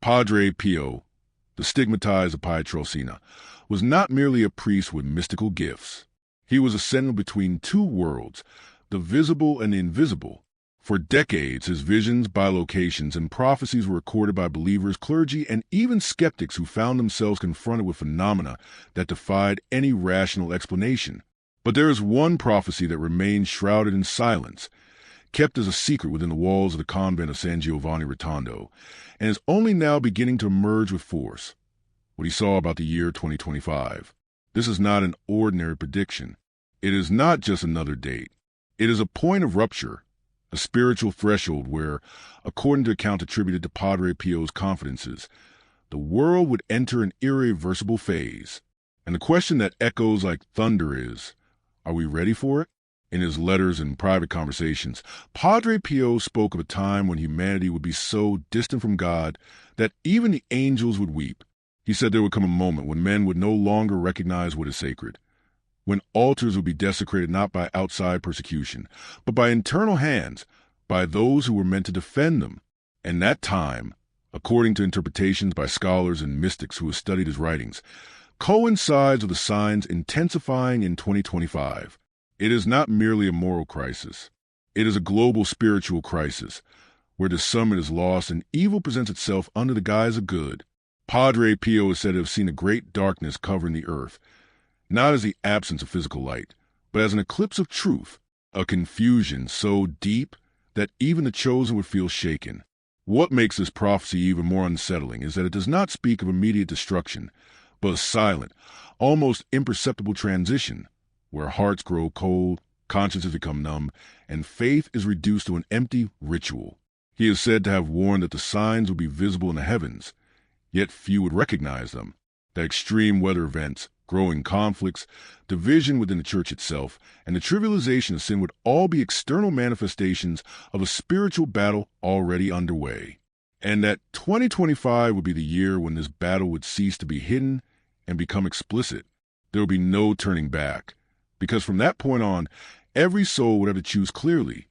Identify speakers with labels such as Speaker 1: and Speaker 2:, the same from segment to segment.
Speaker 1: Padre Pio, the stigmatized Pietrelcina, was not merely a priest with mystical gifts. He was a sentinel between two worlds, the visible and the invisible. For decades, his visions, bilocations, and prophecies were recorded by believers, clergy, and even skeptics who found themselves confronted with phenomena that defied any rational explanation. But there is one prophecy that remains shrouded in silence, kept as a secret within the walls of the convent of San Giovanni Rotondo, and is only now beginning to emerge with force. What he saw about the year 2025. This is not an ordinary prediction. It is not just another date. It is a point of rupture, a spiritual threshold where, according to accounts attributed to Padre Pio's confidences, the world would enter an irreversible phase. And the question that echoes like thunder is, are we ready for it? In his letters and private conversations, Padre Pio spoke of a time when humanity would be so distant from God that even the angels would weep. He said there would come a moment when men would no longer recognize what is sacred, when altars would be desecrated not by outside persecution, but by internal hands, by those who were meant to defend them. And that time, according to interpretations by scholars and mystics who have studied his writings, coincides with the signs intensifying in 2025. It is not merely a moral crisis. It is a global spiritual crisis, where discernment is lost and evil presents itself under the guise of good. Padre Pio is said to have seen a great darkness covering the earth, not as the absence of physical light, but as an eclipse of truth, a confusion so deep that even the chosen would feel shaken. What makes this prophecy even more unsettling is that it does not speak of immediate destruction, but a silent, almost imperceptible transition, where hearts grow cold, consciences become numb, and faith is reduced to an empty ritual. He is said to have warned that the signs would be visible in the heavens, yet few would recognize them, that extreme weather events, growing conflicts, division within the church itself, and the trivialization of sin would all be external manifestations of a spiritual battle already underway. And that 2025 would be the year when this battle would cease to be hidden and become explicit. There would be no turning back, because from that point on, every soul would have to choose clearly,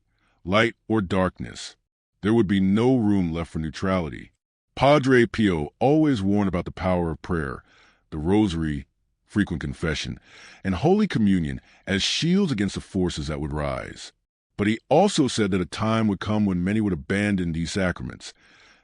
Speaker 1: light or darkness. There would be no room left for neutrality. Padre Pio always warned about the power of prayer, the rosary, frequent confession, and Holy Communion as shields against the forces that would rise. But he also said that a time would come when many would abandon these sacraments,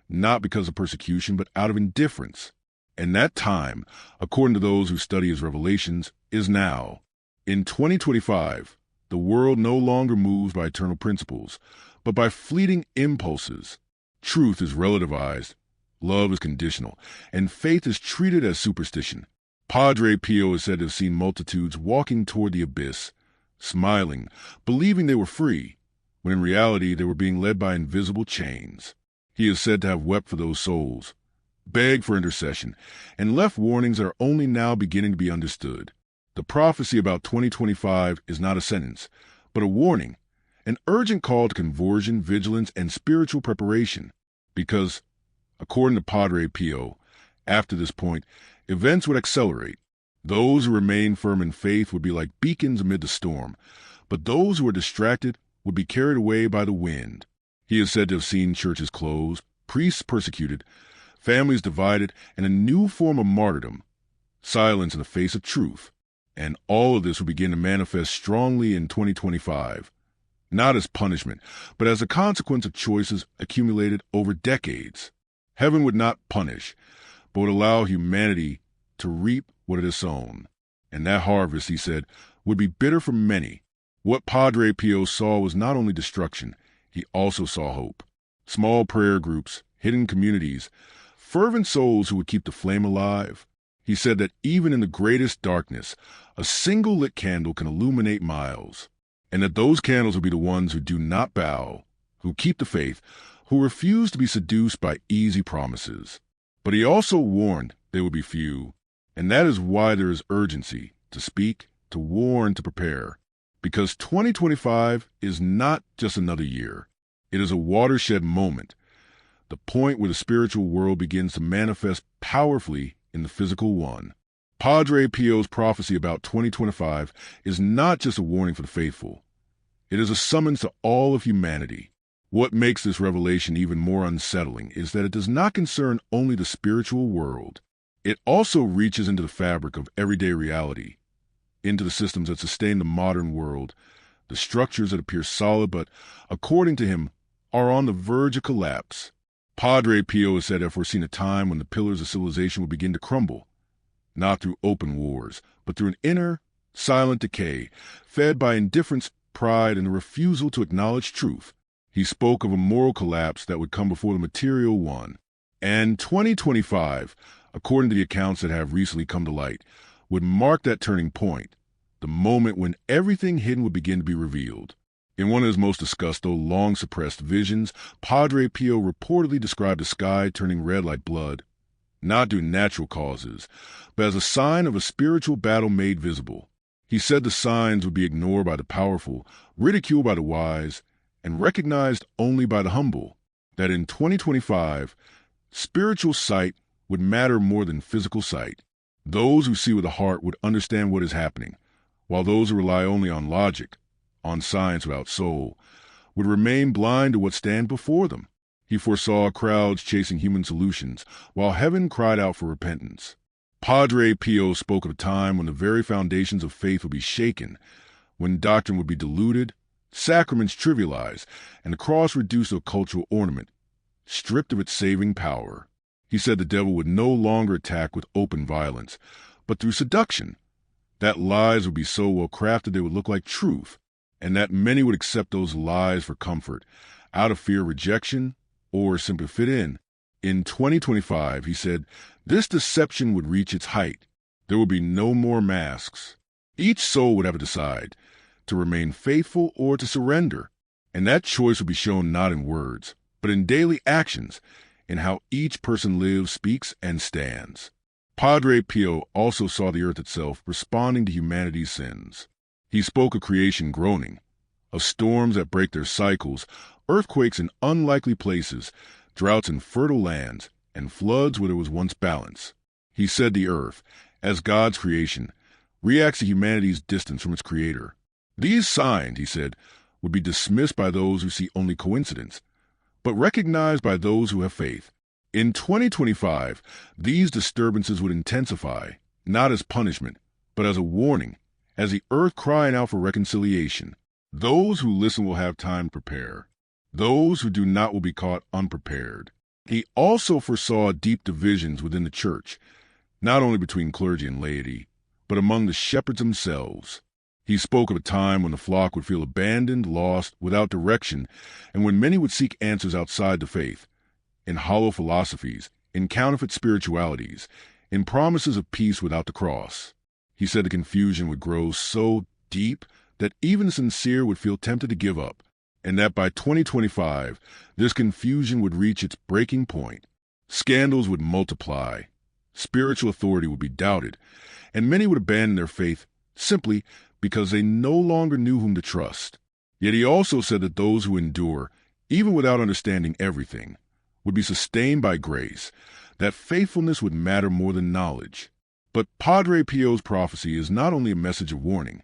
Speaker 1: not because of persecution, but out of indifference. And that time, according to those who study his revelations, is now. In 2025, the world no longer moves by eternal principles, but by fleeting impulses. Truth is relativized, love is conditional, and faith is treated as superstition. Padre Pio is said to have seen multitudes walking toward the abyss, smiling, believing they were free, when in reality they were being led by invisible chains. He is said to have wept for those souls, begged for intercession, and left warnings that are only now beginning to be understood. The prophecy about 2025 is not a sentence, but a warning, an urgent call to conversion, vigilance, and spiritual preparation. Because, according to Padre Pio, after this point, events would accelerate. Those who remain firm in faith would be like beacons amid the storm, but those who are distracted would be carried away by the wind. He is said to have seen churches closed, priests persecuted, families divided, and a new form of martyrdom, silence in the face of truth. And all of this will begin to manifest strongly in 2025, not as punishment, but as a consequence of choices accumulated over decades. Heaven would not punish, but would allow humanity to reap what it has sown. And that harvest, he said, would be bitter for many. What Padre Pio saw was not only destruction, he also saw hope. Small prayer groups, hidden communities, fervent souls who would keep the flame alive. He said that even in the greatest darkness, a single lit candle can illuminate miles, and that those candles will be the ones who do not bow, who keep the faith, who refuse to be seduced by easy promises. But he also warned they would be few, and that is why there is urgency to speak, to warn, to prepare. Because 2025 is not just another year. It is a watershed moment, the point where the spiritual world begins to manifest powerfully in the physical one. Padre Pio's prophecy about 2025 is not just a warning for the faithful. It is a summons to all of humanity. What makes this revelation even more unsettling is that it does not concern only the spiritual world. It also reaches into the fabric of everyday reality, into the systems that sustain the modern world, the structures that appear solid but, according to him, are on the verge of collapse. Padre Pio has said to have foreseen a time when the pillars of civilization would begin to crumble, not through open wars, but through an inner, silent decay, fed by indifference, pride, and a refusal to acknowledge truth. He spoke of a moral collapse that would come before the material one. And 2025, according to the accounts that have recently come to light, would mark that turning point, the moment when everything hidden would begin to be revealed. In one of his most discussed, though long-suppressed visions, Padre Pio reportedly described the sky turning red like blood, not due to natural causes, but as a sign of a spiritual battle made visible. He said the signs would be ignored by the powerful, ridiculed by the wise, and recognized only by the humble, that in 2025, spiritual sight would matter more than physical sight. Those who see with the heart would understand what is happening, while those who rely only on logic, on science without soul, would remain blind to what stands before them. He foresaw crowds chasing human solutions, while heaven cried out for repentance. Padre Pio spoke of a time when the very foundations of faith would be shaken, when doctrine would be diluted, sacraments trivialized, and the cross reduced to a cultural ornament, stripped of its saving power. He said the devil would no longer attack with open violence, but through seduction, that lies would be so well crafted they would look like truth, and that many would accept those lies for comfort, out of fear of rejection or simply fit in. In 2025, he said, this deception would reach its height. There would be no more masks. Each soul would have to decide to remain faithful or to surrender, and that choice would be shown not in words, but in daily actions, in how each person lives, speaks, and stands. Padre Pio also saw the earth itself responding to humanity's sins. He spoke of creation groaning, of storms that break their cycles, earthquakes in unlikely places, droughts in fertile lands, and floods where there was once balance. He said the earth, as God's creation, reacts to humanity's distance from its creator. These signs, he said, would be dismissed by those who see only coincidence, but recognized by those who have faith. In 2025, these disturbances would intensify, not as punishment, but as a warning, as the earth crying out for reconciliation. Those who listen will have time to prepare. Those who do not will be caught unprepared. He also foresaw deep divisions within the church, not only between clergy and laity, but among the shepherds themselves. He spoke of a time when the flock would feel abandoned, lost, without direction, and when many would seek answers outside the faith, in hollow philosophies, in counterfeit spiritualities, in promises of peace without the cross. He said the confusion would grow so deep that even the sincere would feel tempted to give up, and that by 2025, this confusion would reach its breaking point. Scandals would multiply, spiritual authority would be doubted, and many would abandon their faith simply because they no longer knew whom to trust. Yet he also said that those who endure, even without understanding everything, would be sustained by grace, that faithfulness would matter more than knowledge. But Padre Pio's prophecy is not only a message of warning,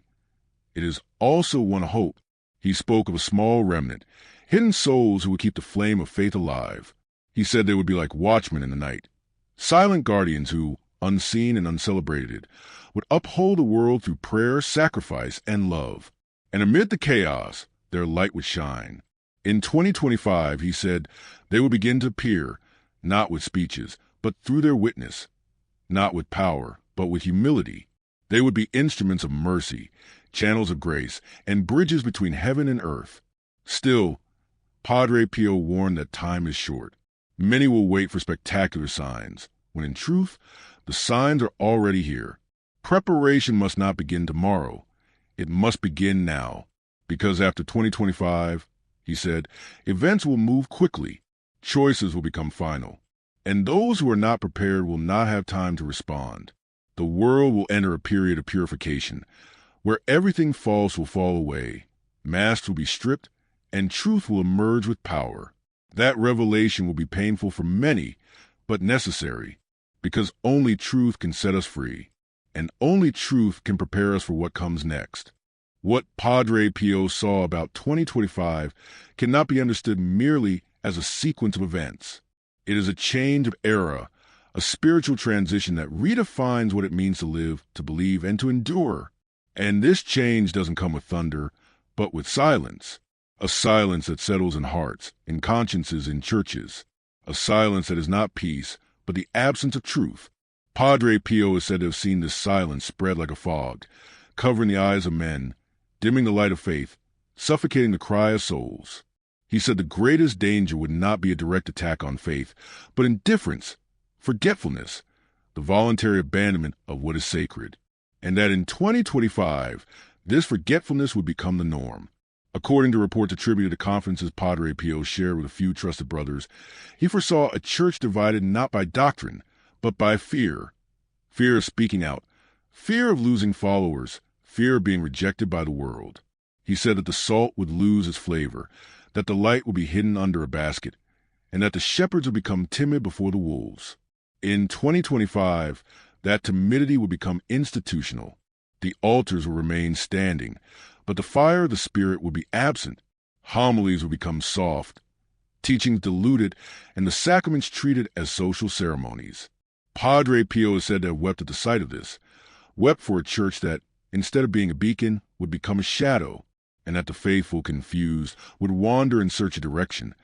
Speaker 1: it is also one of hope. He spoke of a small remnant, hidden souls who would keep the flame of faith alive. He said they would be like watchmen in the night, silent guardians who, unseen and uncelebrated, would uphold the world through prayer, sacrifice, and love. And amid the chaos, their light would shine. In 2025, he said, they would begin to appear, not with speeches, but through their witness, not with power, but with humility. They would be instruments of mercy, channels of grace, and bridges between heaven and earth. Still, Padre Pio warned that time is short. Many will wait for spectacular signs, when in truth, the signs are already here. Preparation must not begin tomorrow. It must begin now. Because after 2025, he said, events will move quickly. Choices will become final. And those who are not prepared will not have time to respond. The world will enter a period of purification, where everything false will fall away, masks will be stripped, and truth will emerge with power. That revelation will be painful for many, but necessary, because only truth can set us free, and only truth can prepare us for what comes next. What Padre Pio saw about 2025 cannot be understood merely as a sequence of events. It is a change of era, a spiritual transition that redefines what it means to live, to believe, and to endure. And this change doesn't come with thunder, but with silence. A silence that settles in hearts, in consciences, in churches. A silence that is not peace, but the absence of truth. Padre Pio is said to have seen this silence spread like a fog, covering the eyes of men, dimming the light of faith, suffocating the cry of souls. He said the greatest danger would not be a direct attack on faith, but indifference, forgetfulness, the voluntary abandonment of what is sacred. And that in 2025, this forgetfulness would become the norm. According to reports attributed to conferences Padre Pio shared with a few trusted brothers, he foresaw a church divided not by doctrine, but by fear. Fear of speaking out, fear of losing followers, fear of being rejected by the world. He said that the salt would lose its flavor, that the light would be hidden under a basket, and that the shepherds would become timid before the wolves. In 2025, that timidity would become institutional. The altars would remain standing, but the fire of the Spirit would be absent. Homilies would become soft, teachings diluted, and the sacraments treated as social ceremonies. Padre Pio is said to have wept at the sight of this, wept for a church that, instead of being a beacon, would become a shadow, and that the faithful, confused, would wander in search of direction,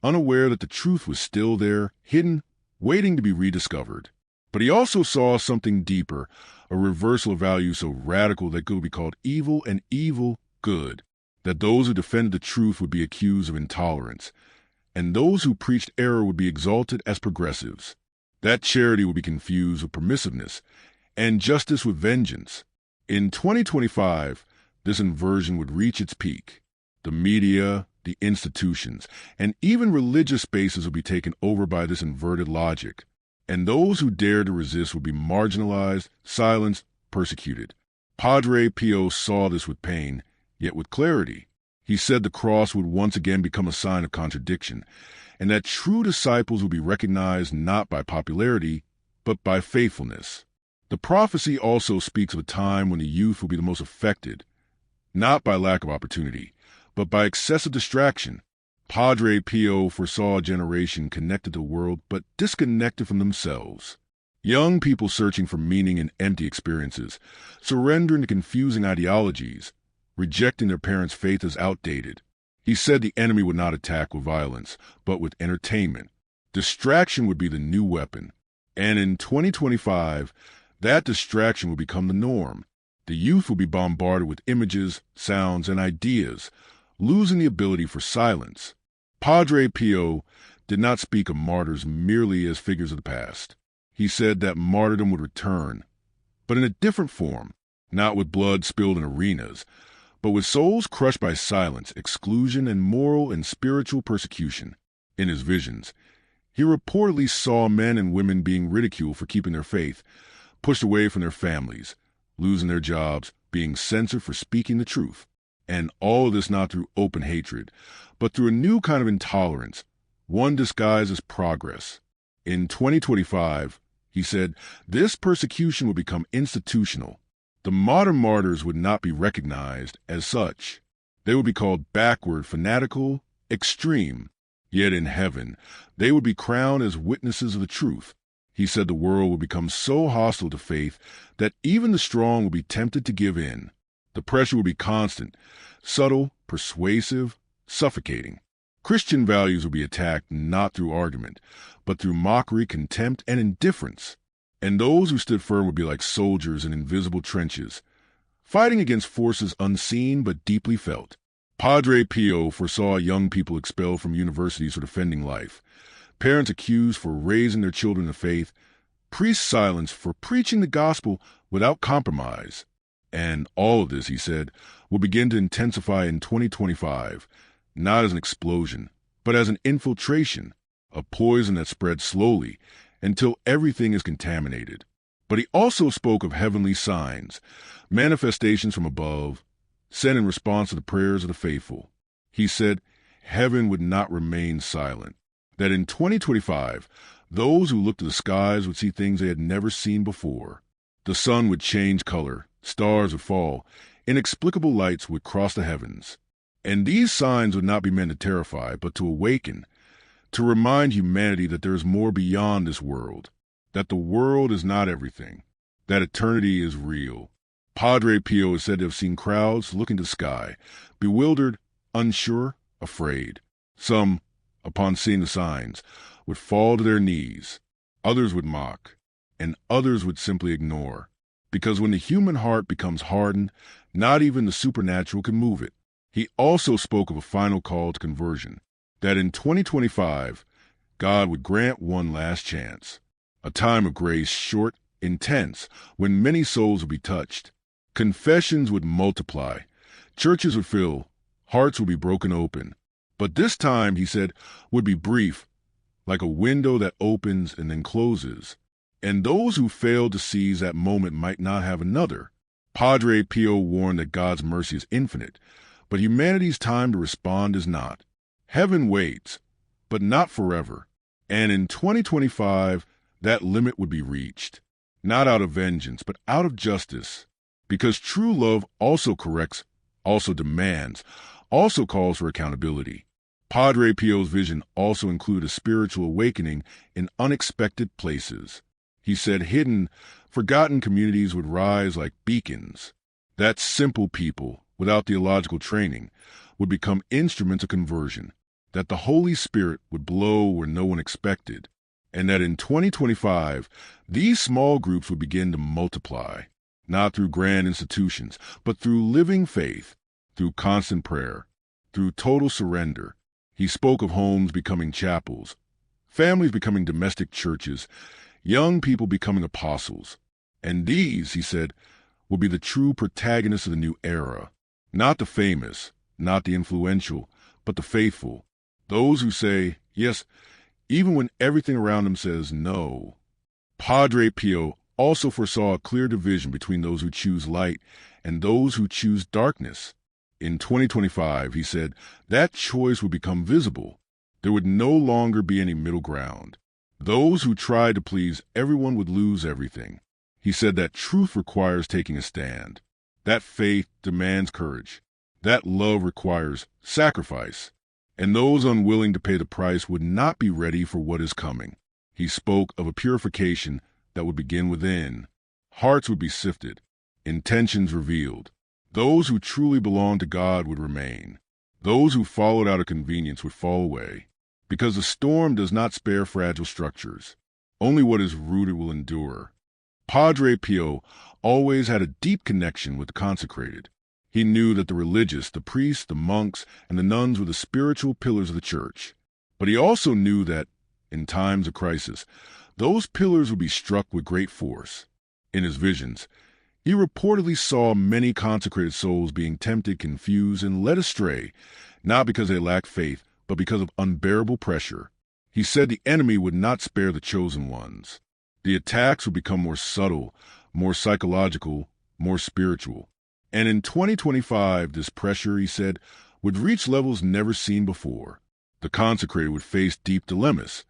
Speaker 1: unaware that the truth was still there, hidden, waiting to be rediscovered. But he also saw something deeper, a reversal of values so radical that could be called evil and evil good, that those who defended the truth would be accused of intolerance, and those who preached error would be exalted as progressives. That charity would be confused with permissiveness, and justice with vengeance. In 2025, this inversion would reach its peak. The media, the institutions, and even religious spaces would be taken over by this inverted logic. And those who dared to resist would be marginalized, silenced, persecuted. Padre Pio saw this with pain, yet with clarity. He said the cross would once again become a sign of contradiction, and that true disciples would be recognized not by popularity, but by faithfulness. The prophecy also speaks of a time when the youth will be the most affected, not by lack of opportunity, but by excessive distraction. Padre Pio foresaw a generation connected to the world but disconnected from themselves. Young people searching for meaning in empty experiences, surrendering to confusing ideologies, rejecting their parents' faith as outdated. He said the enemy would not attack with violence, but with entertainment. Distraction would be the new weapon. And in 2025, that distraction would become the norm. The youth will be bombarded with images, sounds, and ideas, losing the ability for silence. Padre Pio did not speak of martyrs merely as figures of the past. He said that martyrdom would return, but in a different form, not with blood spilled in arenas, but with souls crushed by silence, exclusion, and moral and spiritual persecution. In his visions, he reportedly saw men and women being ridiculed for keeping their faith, pushed away from their families, losing their jobs, being censored for speaking the truth. And all of this not through open hatred, but through a new kind of intolerance, one disguised as progress. In 2025, he said, this persecution will become institutional. The modern martyrs would not be recognized as such. They would be called backward, fanatical, extreme. Yet in heaven, they would be crowned as witnesses of the truth. He said the world would become so hostile to faith that even the strong would be tempted to give in. The pressure would be constant, subtle, persuasive, suffocating. Christian values would be attacked not through argument, but through mockery, contempt, and indifference. And those who stood firm would be like soldiers in invisible trenches, fighting against forces unseen but deeply felt. Padre Pio foresaw young people expelled from universities for defending life, parents accused for raising their children in faith, priests silenced for preaching the gospel without compromise. And all of this, he said, will begin to intensify in 2025, not as an explosion, but as an infiltration, a poison that spreads slowly until everything is contaminated. But he also spoke of heavenly signs, manifestations from above, sent in response to the prayers of the faithful. He said heaven would not remain silent, that in 2025, those who looked to the skies would see things they had never seen before. The sun would change color, stars would fall, Inexplicable lights would cross the heavens. And these signs would not be meant to terrify, but to awaken, to remind humanity that there is more beyond this world, that the world is not everything, that eternity is real. Padre Pio is said to have seen crowds looking to the sky, bewildered, unsure, afraid. Some, upon seeing the signs, would fall to their knees. Others would mock, and others would simply ignore. Because when the human heart becomes hardened, not even the supernatural can move it. He also spoke of a final call to conversion, that in 2025, God would grant one last chance, a time of grace short, intense, when many souls would be touched. Confessions would multiply, churches would fill, hearts would be broken open. But this time, he said, would be brief, like a window that opens and then closes. And those who failed to seize that moment might not have another. Padre Pio warned that God's mercy is infinite, but humanity's time to respond is not. Heaven waits, but not forever. And in 2025, that limit would be reached, not out of vengeance, but out of justice. Because true love also corrects, also demands, also calls for accountability. Padre Pio's vision also included a spiritual awakening in unexpected places. He said hidden, forgotten communities would rise like beacons. That simple people, without theological training, would become instruments of conversion, that the Holy Spirit would blow where no one expected, and that in 2025, these small groups would begin to multiply, not through grand institutions, but through living faith, through constant prayer, through total surrender. He spoke of homes becoming chapels, families becoming domestic churches, young people becoming apostles. And these, he said, will be the true protagonists of the new era. Not the famous, not the influential, but the faithful. Those who say, yes, even when everything around them says no. Padre Pio also foresaw a clear division between those who choose light and those who choose darkness. In 2025, he said, that choice would become visible. There would no longer be any middle ground. Those who tried to please everyone would lose everything. He said that truth requires taking a stand. That faith demands courage. That love requires sacrifice. And those unwilling to pay the price would not be ready for what is coming. He spoke of a purification that would begin within. Hearts would be sifted, intentions revealed. Those who truly belonged to God would remain. Those who followed out of convenience would fall away. Because the storm does not spare fragile structures. Only what is rooted will endure. Padre Pio always had a deep connection with the consecrated. He knew that the religious, the priests, the monks, and the nuns were the spiritual pillars of the church. But he also knew that, in times of crisis, those pillars would be struck with great force. In his visions, he reportedly saw many consecrated souls being tempted, confused, and led astray, not because they lacked faith, but because of unbearable pressure. He said the enemy would not spare the chosen ones. The attacks would become more subtle, more psychological, more spiritual. And in 2025, this pressure, he said, would reach levels never seen before. The consecrated would face deep dilemmas,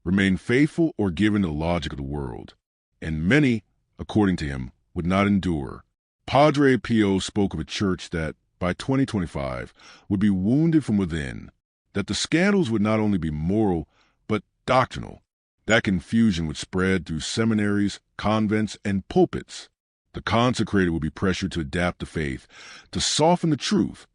Speaker 1: remain faithful or give in to the logic of the world. And many, according to him, would not endure. Padre Pio spoke of a church that, by 2025, would be wounded from within, that the scandals would not only be moral, but doctrinal. That confusion would spread through seminaries, convents, and pulpits. The consecrated would be pressured to adapt the faith, to soften the truth,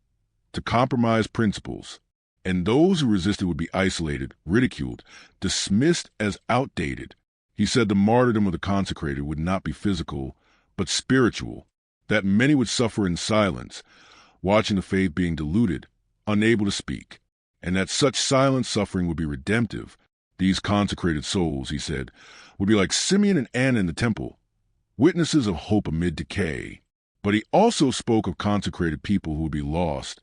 Speaker 1: to compromise principles. And those who resisted would be isolated, ridiculed, dismissed as outdated. He said the martyrdom of the consecrated would not be physical, but spiritual, that many would suffer in silence, watching the faith being diluted, unable to speak, and that such silent suffering would be redemptive. These consecrated souls, he said, would be like Simeon and Anna in the temple, witnesses of hope amid decay. But he also spoke of consecrated people who would be lost,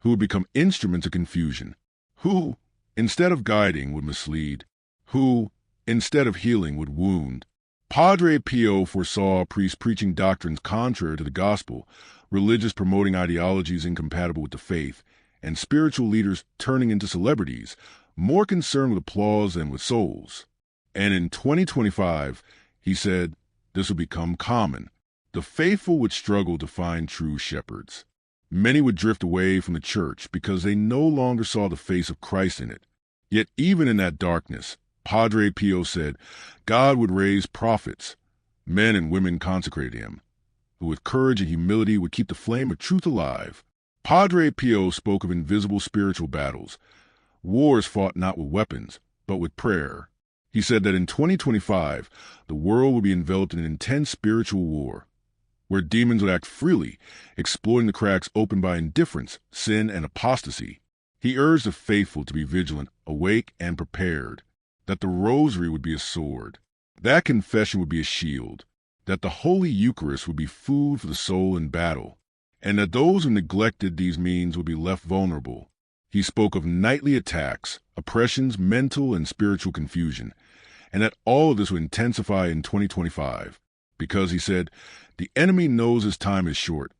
Speaker 1: who would become instruments of confusion, who, instead of guiding, would mislead, who, instead of healing, would wound. Padre Pio foresaw priests preaching doctrines contrary to the gospel, religious promoting ideologies incompatible with the faith, and spiritual leaders turning into celebrities, more concerned with applause than with souls. And in 2025, he said, this will become common. The faithful would struggle to find true shepherds. Many would drift away from the church because they no longer saw the face of Christ in it. Yet even in that darkness, Padre Pio said God would raise prophets, men and women consecrated to him, who with courage and humility would keep the flame of truth alive. Padre Pio spoke of invisible spiritual battles, wars fought not with weapons, but with prayer. He said that in 2025, the world would be enveloped in an intense spiritual war, where demons would act freely, exploiting the cracks opened by indifference, sin, and apostasy. He urged the faithful to be vigilant, awake, and prepared, that the rosary would be a sword, that confession would be a shield, that the Holy Eucharist would be food for the soul in battle, and that those who neglected these means would be left vulnerable. He spoke of nightly attacks, oppressions, mental and spiritual confusion, and that all of this would intensify in 2025, because, he said, the enemy knows his time is short,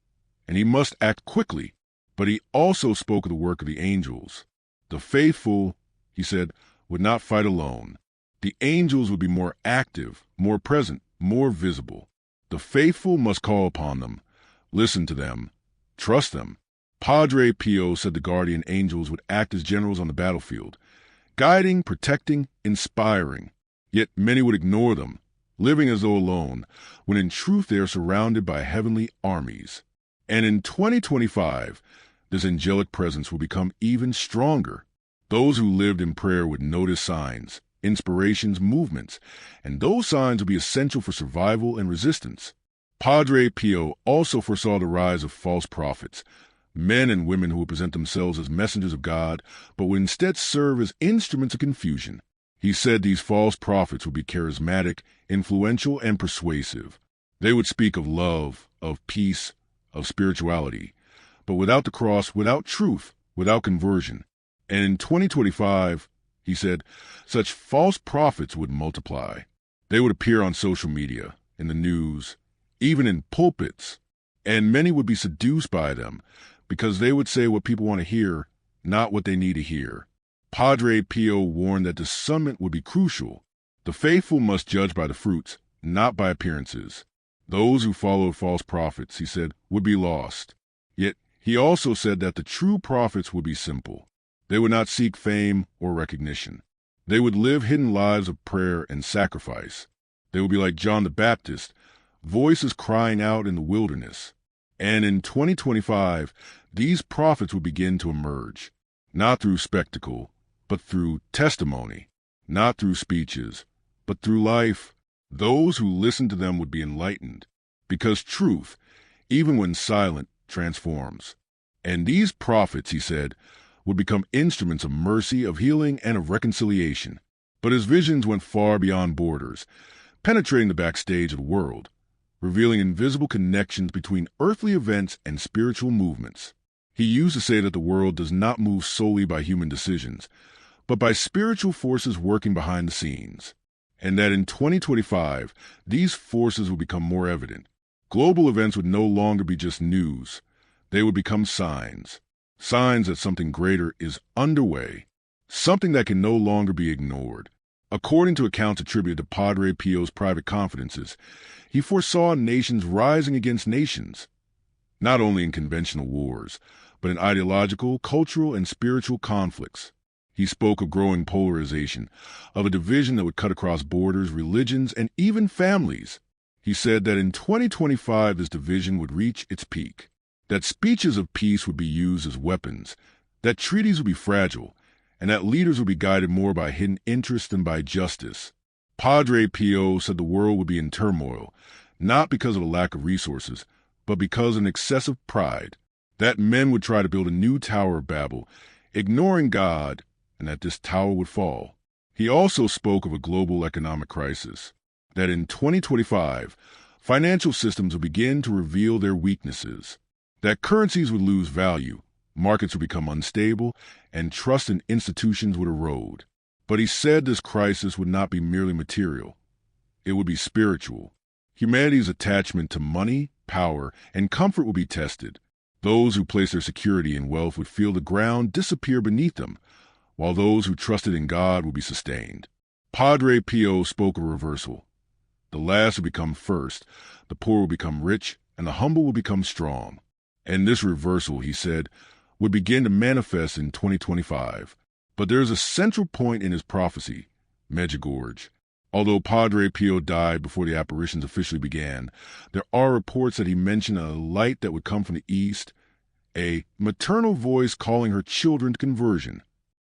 Speaker 1: and he must act quickly. But he also spoke of the work of the angels. The faithful, he said, would not fight alone. The angels would be more active, more present, more visible. The faithful must call upon them, listen to them, trust them. Padre Pio said the guardian angels would act as generals on the battlefield, guiding, protecting, inspiring. Yet many would ignore them, living as though alone, when in truth they are surrounded by heavenly armies. And in 2025, this angelic presence will become even stronger. Those who lived in prayer would notice signs, inspirations, movements, and those signs would be essential for survival and resistance. Padre Pio also foresaw the rise of false prophets, men and women who would present themselves as messengers of God, but would instead serve as instruments of confusion. He said these false prophets would be charismatic, influential, and persuasive. They would speak of love, of peace, of spirituality, but without the cross, without truth, without conversion. And in 2025, he said, such false prophets would multiply. They would appear on social media, in the news, even in pulpits, and many would be seduced by them because they would say what people want to hear, not what they need to hear. Padre Pio warned that discernment would be crucial. The faithful must judge by the fruits, not by appearances. Those who followed false prophets, he said, would be lost. Yet he also said that the true prophets would be simple. They would not seek fame or recognition. They would live hidden lives of prayer and sacrifice. They would be like John the Baptist, voices crying out in the wilderness. And in 2025, these prophets would begin to emerge, not through spectacle, but through testimony, not through speeches, but through life. Those who listened to them would be enlightened, because truth, even when silent, transforms. And these prophets, he said, would become instruments of mercy, of healing, and of reconciliation. But his visions went far beyond borders, penetrating the backstage of the world, revealing invisible connections between earthly events and spiritual movements. He used to say that the world does not move solely by human decisions, but by spiritual forces working behind the scenes, and that in 2025, these forces would become more evident. Global events would no longer be just news. They would become signs that something greater is underway, something that can no longer be ignored. According to accounts attributed to Padre Pio's private confidences, he foresaw nations rising against nations, not only in conventional wars, but in ideological, cultural, and spiritual conflicts. He spoke of growing polarization, of a division that would cut across borders, religions, and even families. He said that in 2025 this division would reach its peak, that speeches of peace would be used as weapons, that treaties would be fragile, and that leaders would be guided more by hidden interests than by justice. Padre Pio said the world would be in turmoil, not because of a lack of resources, but because of an excessive pride, that men would try to build a new Tower of Babel, ignoring God, and that this tower would fall. He also spoke of a global economic crisis, that in 2025, financial systems would begin to reveal their weaknesses, that currencies would lose value, markets would become unstable, and trust in institutions would erode. But he said this crisis would not be merely material. It would be spiritual. Humanity's attachment to money, power, and comfort would be tested. Those who placed their security in wealth would feel the ground disappear beneath them, while those who trusted in God would be sustained. Padre Pio spoke of reversal, The last will become first, the poor will become rich, and the humble will become strong. And this reversal, he said, would begin to manifest in 2025. But there is a central point in his prophecy, Medjugorje. Although Padre Pio died before the apparitions officially began, there are reports that he mentioned a light that would come from the east, a maternal voice calling her children to conversion.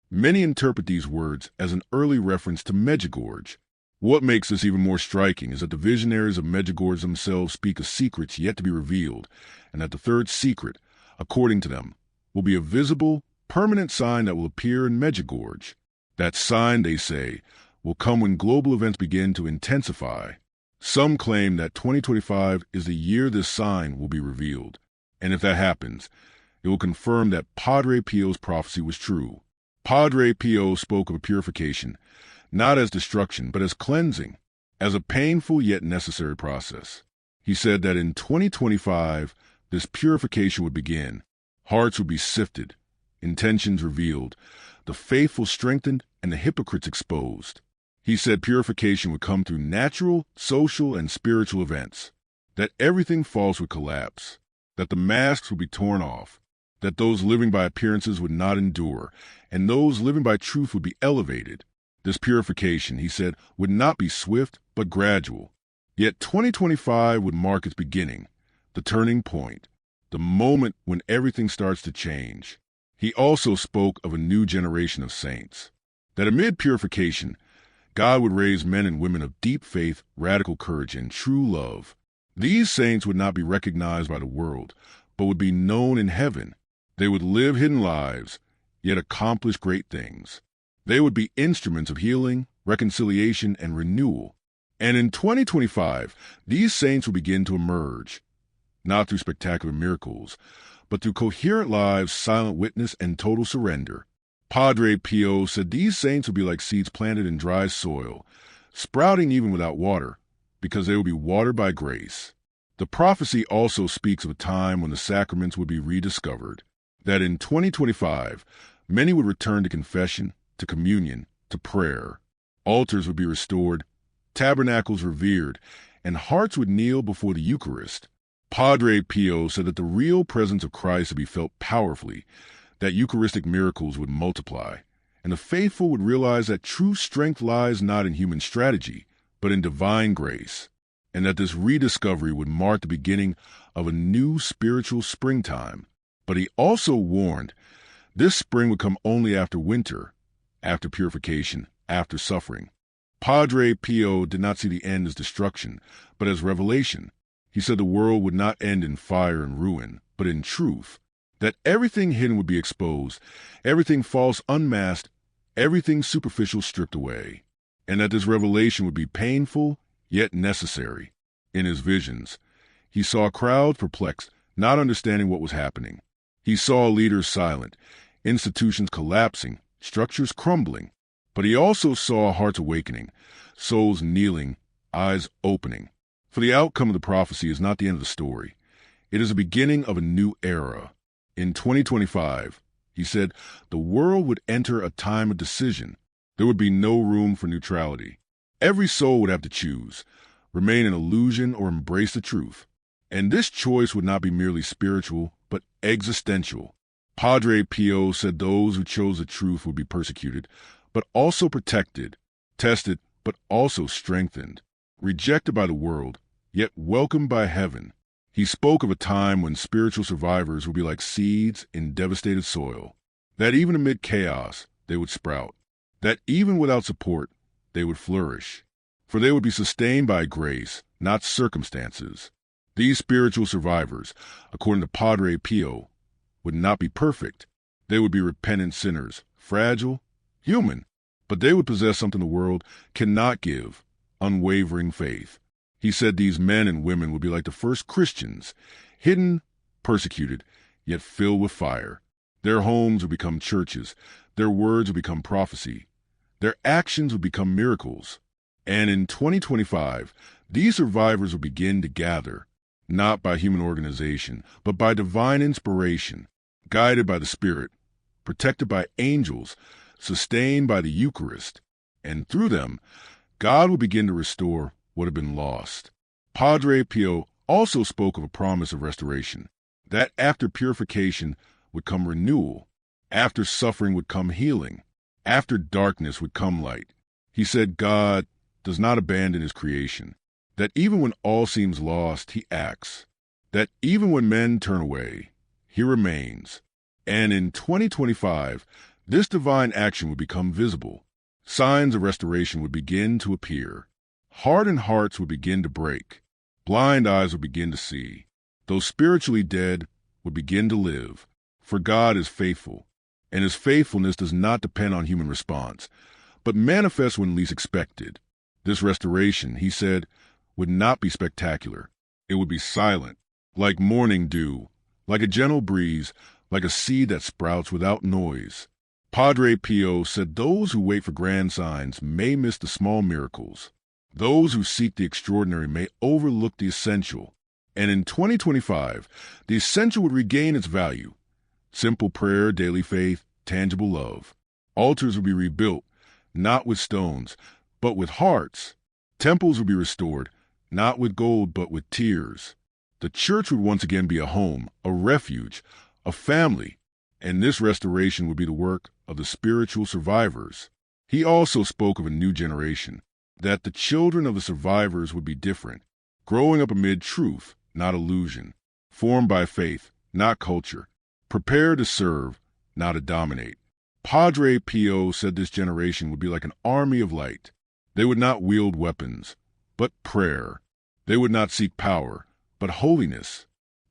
Speaker 1: Many interpret these words as an early reference to Medjugorje. What makes this even more striking is that the visionaries of Medjugorje themselves speak of secrets yet to be revealed, and that the third secret, according to them, will be a visible, permanent sign that will appear in Medjugorje. That sign, they say, will come when global events begin to intensify. Some claim that 2025 is the year this sign will be revealed, and if that happens, it will confirm that Padre Pio's prophecy was true. Padre Pio spoke of a purification, not as destruction, but as cleansing, as a painful yet necessary process. He said that in 2025, this purification would begin. Hearts would be sifted, intentions revealed, the faithful strengthened, and the hypocrites exposed. He said purification would come through natural, social, and spiritual events, that everything false would collapse, that the masks would be torn off, that those living by appearances would not endure, and those living by truth would be elevated. This purification, he said, would not be swift, but gradual. Yet 2025 would mark its beginning, the turning point, the moment when everything starts to change. He also spoke of a new generation of saints, that amid purification, God would raise men and women of deep faith, radical courage, and true love. These saints would not be recognized by the world, but would be known in heaven. They would live hidden lives, yet accomplish great things. They would be instruments of healing, reconciliation, and renewal. And in 2025, these saints will begin to emerge, not through spectacular miracles, but through coherent lives, silent witness, and total surrender. Padre Pio said these saints will be like seeds planted in dry soil, sprouting even without water, because they will be watered by grace. The prophecy also speaks of a time when the sacraments would be rediscovered, that in 2025, many would return to confession, to communion, to prayer. Altars would be restored, tabernacles revered, and hearts would kneel before the Eucharist. Padre Pio said that the real presence of Christ would be felt powerfully, that Eucharistic miracles would multiply, and the faithful would realize that true strength lies not in human strategy, but in divine grace, and that this rediscovery would mark the beginning of a new spiritual springtime. But he also warned this spring would come only after winter, after purification, after suffering. Padre Pio did not see the end as destruction, but as revelation. He said the world would not end in fire and ruin, but in truth, that everything hidden would be exposed, everything false unmasked, everything superficial stripped away, and that this revelation would be painful, yet necessary. In his visions, he saw crowds perplexed, not understanding what was happening. He saw leaders silent, institutions collapsing, structures crumbling. But he also saw hearts awakening, souls kneeling, eyes opening. For the outcome of the prophecy is not the end of the story. It is the beginning of a new era. In 2025, he said, the world would enter a time of decision. There would be no room for neutrality. Every soul would have to choose, remain an illusion or embrace the truth. And this choice would not be merely spiritual, but existential. Padre Pio said those who chose the truth would be persecuted, but also protected, tested, but also strengthened, rejected by the world, yet welcomed by heaven. He spoke of a time when spiritual survivors would be like seeds in devastated soil, that even amid chaos, they would sprout, that even without support, they would flourish, for they would be sustained by grace, not circumstances. These spiritual survivors, according to Padre Pio, would not be perfect. They would be repentant sinners, fragile, human, but they would possess something the world cannot give, unwavering faith. He said these men and women would be like the first Christians, hidden, persecuted, yet filled with fire. Their homes would become churches, their words would become prophecy, their actions would become miracles. And in 2025, these survivors will begin to gather, not by human organization, but by divine inspiration, guided by the Spirit, protected by angels, sustained by the Eucharist, and through them, God will begin to restore would have been lost. Padre Pio also spoke of a promise of restoration, that after purification would come renewal, after suffering would come healing, after darkness would come light. He said God does not abandon his creation, that even when all seems lost, he acts, that even when men turn away, he remains. And in 2025, this divine action would become visible. Signs of restoration would begin to appear. Hardened hearts would begin to break. Blind eyes would begin to see. Those spiritually dead would begin to live. For God is faithful, and his faithfulness does not depend on human response, but manifests when least expected. This restoration, he said, would not be spectacular. It would be silent, like morning dew, like a gentle breeze, like a seed that sprouts without noise. Padre Pio said those who wait for grand signs may miss the small miracles. Those who seek the extraordinary may overlook the essential. And in 2025, the essential would regain its value. Simple prayer, daily faith, tangible love. Altars would be rebuilt, not with stones, but with hearts. Temples would be restored, not with gold, but with tears. The church would once again be a home, a refuge, a family, and this restoration would be the work of the spiritual survivors. He also spoke of a new generation, that the children of the survivors would be different, growing up amid truth, not illusion, formed by faith, not culture, prepared to serve, not to dominate. Padre Pio said this generation would be like an army of light. They would not wield weapons, but prayer. They would not seek power, but holiness.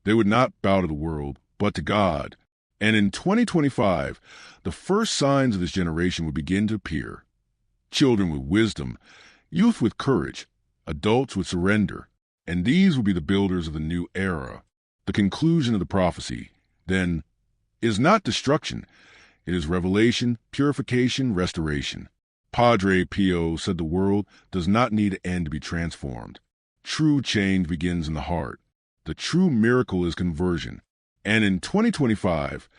Speaker 1: They would not bow to the world, but to God. And in 2025, the first signs of this generation would begin to appear. Children with wisdom, youth with courage, adults with surrender, and these will be the builders of the new era. The conclusion of the prophecy, then, is not destruction. It is revelation, purification, restoration. Padre Pio said the world does not need an end to be transformed. True change begins in the heart. The true miracle is conversion. And in 2025,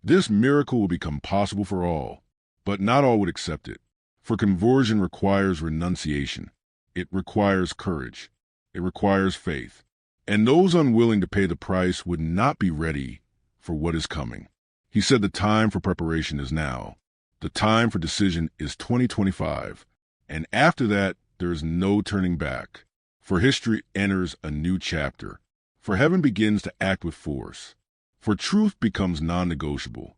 Speaker 1: this miracle will become possible for all, but not all would accept it. For conversion requires renunciation. It requires courage. It requires faith. And those unwilling to pay the price would not be ready for what is coming. He said the time for preparation is now. The time for decision is 2025. And after that, there is no turning back. For history enters a new chapter. For heaven begins to act with force. For truth becomes non-negotiable.